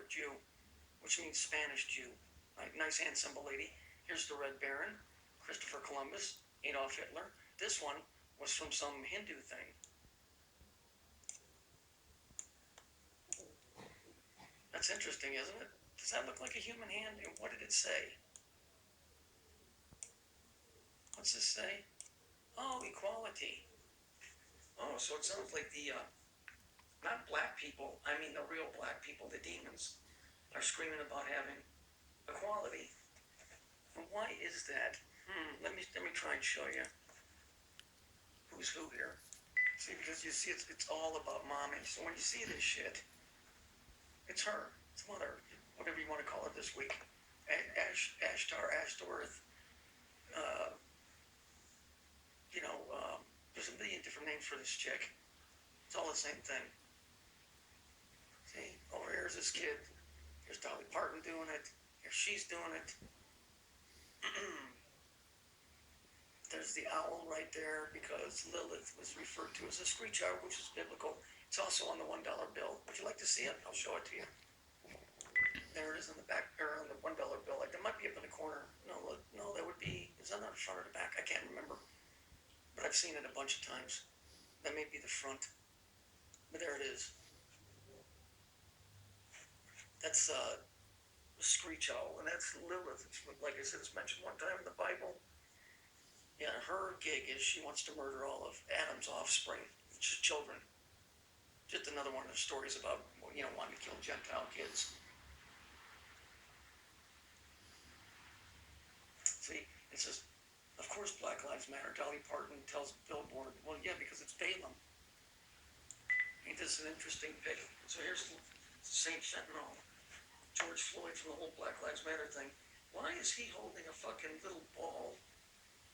Scarlet Jew, which means Spanish Jew. Right? Nice hand symbol, lady. Here's the Red Baron, Christopher Columbus, Adolf Hitler. This one was from some Hindu thing. That's interesting, isn't it? Does that look like a human hand? And what did it say? What's this say? Oh, equality. Oh, so it sounds like the, not black people, I mean the real black people, the demons, are screaming about having equality. And why is that? Let me try and show you who's who here. See, because you see, it's all about mommy. So when you see this shit, it's her, it's mother, whatever you want to call it this week. Ashtoreth. Uh, there's a million different names for this chick. It's all the same thing. See, over here's this kid. Here's Dolly Parton doing it. Here she's doing it. There's the owl right there because Lilith was referred to as a screech owl, which is biblical. It's also on the $1 bill. Would you like to see it? I'll show it to you. There it is on the back, or on the $1 bill. Like, it might be up in the corner. No, that would be. Is that not the front or the back? I can't remember. But I've seen it a bunch of times. That may be the front. But there it is. That's a screech owl, and that's Lilith. It's, like I said, it's mentioned one time in the Bible. Yeah, her gig is she wants to murder all of Adam's offspring, which is children. Just another one of the stories about, wanting to kill Gentile kids. See, it says, of course Black Lives Matter. Dolly Parton tells Billboard, well, yeah, because it's Balaam. Ain't this an interesting pic? So here's St. Fentanyl, George Floyd from the whole Black Lives Matter thing. Why is he holding a fucking little ball,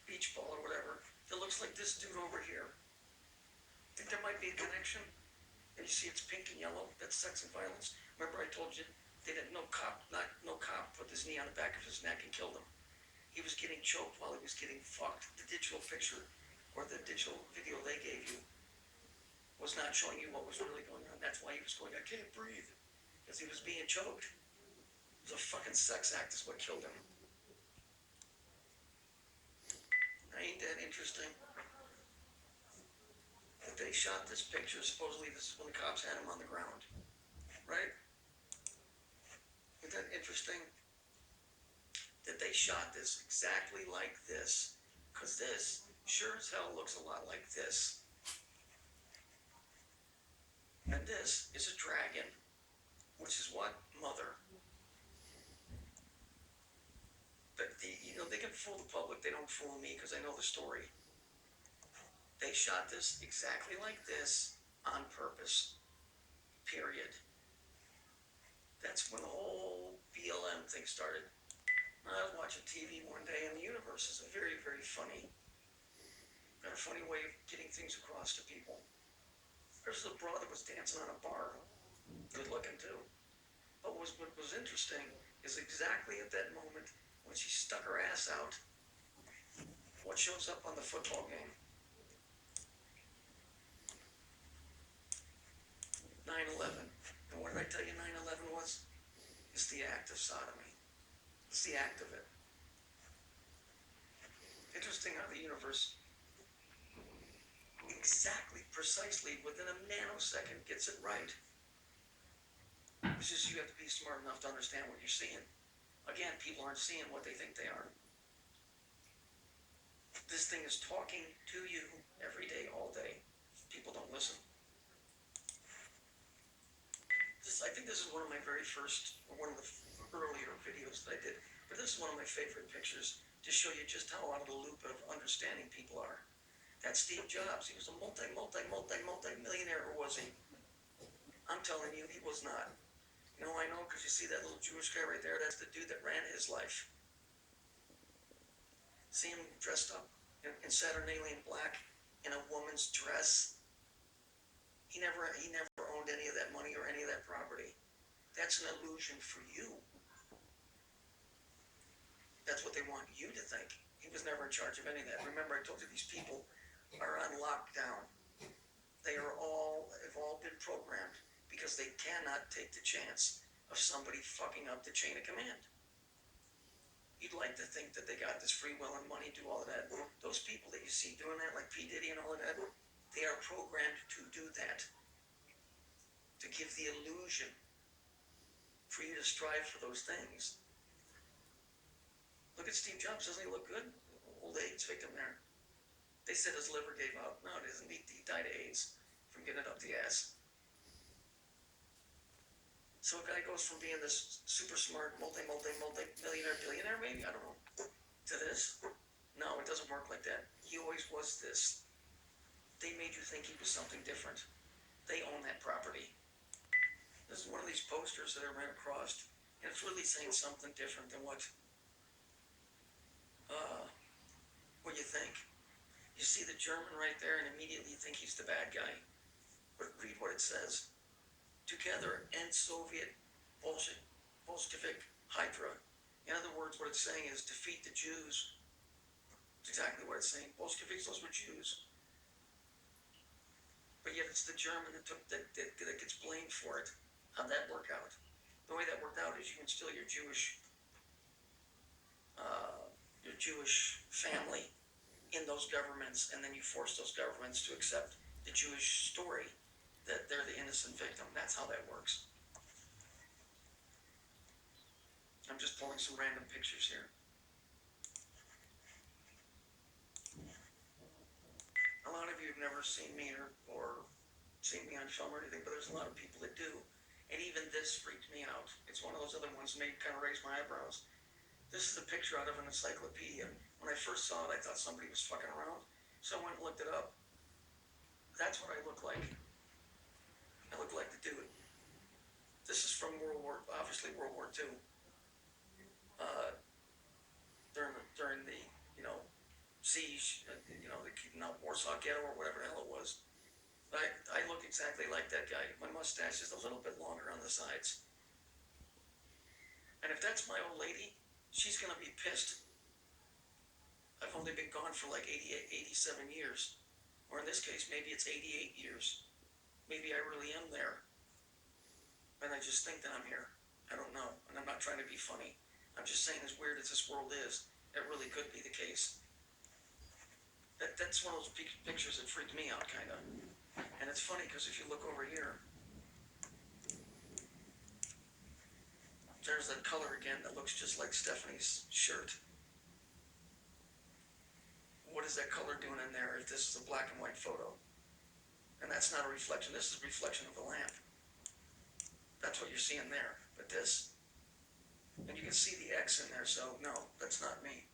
beach ball or whatever, that looks like this dude over here? Think there might be a connection? And you see it's pink and yellow, that's sex and violence. Remember I told you no cop put his knee on the back of his neck and killed him. He was getting choked while he was getting fucked. The digital picture or the digital video they gave you was not showing you what was really going on. That's why he was going, I can't breathe, because he was being choked. It was a fucking sex act is what killed him. Ain't that interesting? That they shot this picture, supposedly this is when the cops had him on the ground. Right? Isn't that interesting? That they shot this exactly like this, because this sure as hell looks a lot like this. And this is a dragon, which is what? Mother. But they can fool the public, they don't fool me because I know the story. They shot this exactly like this on purpose. Period. That's when the whole BLM thing started. I was watching TV one day, and the universe is a very, very funny, got a funny way of getting things across to people. There's a broad that was dancing on a bar, good looking too. But what was interesting is exactly at that moment when she stuck her ass out, what shows up on the football game? 9/11. And what did I tell you 9/11 was? It's the act of sodomy. It's the act of it. Interesting how the universe exactly, precisely, within a nanosecond gets it right. It's just you have to be smart enough to understand what you're seeing. Again, people aren't seeing what they think they are. This thing is talking to you every day, all day. People don't listen. I think this is one of my very first, or one of the earlier videos that I did, but this is one of my favorite pictures to show you just how out of the loop of understanding people are. That's Steve Jobs. He was a multi-millionaire, or was he? I'm telling you, he was not. I know, because you see that little Jewish guy right there? That's the dude that ran his life. See him dressed up in Saturnalian black in a woman's dress? He never owned any of that money or any of that property. That's an illusion for you. That's what they want you to think. He was never in charge of any of that. Remember, I told you these people are on lockdown. They have all been programmed because they cannot take the chance of somebody fucking up the chain of command. You'd like to think that they got this free will and money, do all of that. Those people that you see doing that, like P. Diddy and all of that, they are programmed to do that. To give the illusion for you to strive for those things. Look at Steve Jobs, doesn't he look good? Old AIDS victim there. They said his liver gave out. No, it isn't. He died of AIDS from getting it up the ass. So a guy goes from being this super smart, multi-millionaire, billionaire, maybe, I don't know, to this. No, it doesn't work like that. He always was this. They made you think he was something different. They own that property. This is one of these posters that I ran across, and it's really saying something different than what you think. You see the German right there, and immediately you think he's the bad guy. But read what it says. Together, end Soviet Bolshevik Hydra. In other words, what it's saying is defeat the Jews. It's exactly what it's saying. Bolsheviks, those were Jews. But yet it's the German that gets blamed for it. How'd that work out? The way that worked out is you instill your Jewish family in those governments, and then you force those governments to accept the Jewish story that they're the innocent victim. That's how that works. I'm just pulling some random pictures here. A lot of you have never seen me or seen me on film or anything, but there's a lot of people that do. And even this freaked me out. It's one of those other ones that made kind of raise my eyebrows. This is a picture out of an encyclopedia. When I first saw it, I thought somebody was fucking around. So I went and looked it up. That's what I look like. I look like the dude. This is from World War II. During the siege, the Warsaw Ghetto or whatever the hell it was. I look exactly like that guy. My mustache is a little bit longer on the sides. And if that's my old lady, she's gonna be pissed. I've only been gone for like 87 years. Or in this case, maybe it's 88 years. Maybe I really am there. And I just think that I'm here. I don't know. And I'm not trying to be funny. I'm just saying, as weird as this world is, it really could be the case. That's one of those pictures that freaked me out, kind of. And it's funny because if you look over here, there's that color again that looks just like Stephanie's shirt. What is that color doing in there if this is a black and white photo? And that's not a reflection. This is a reflection of the lamp. That's what you're seeing there. But this, and you can see the X in there, so no, that's not me.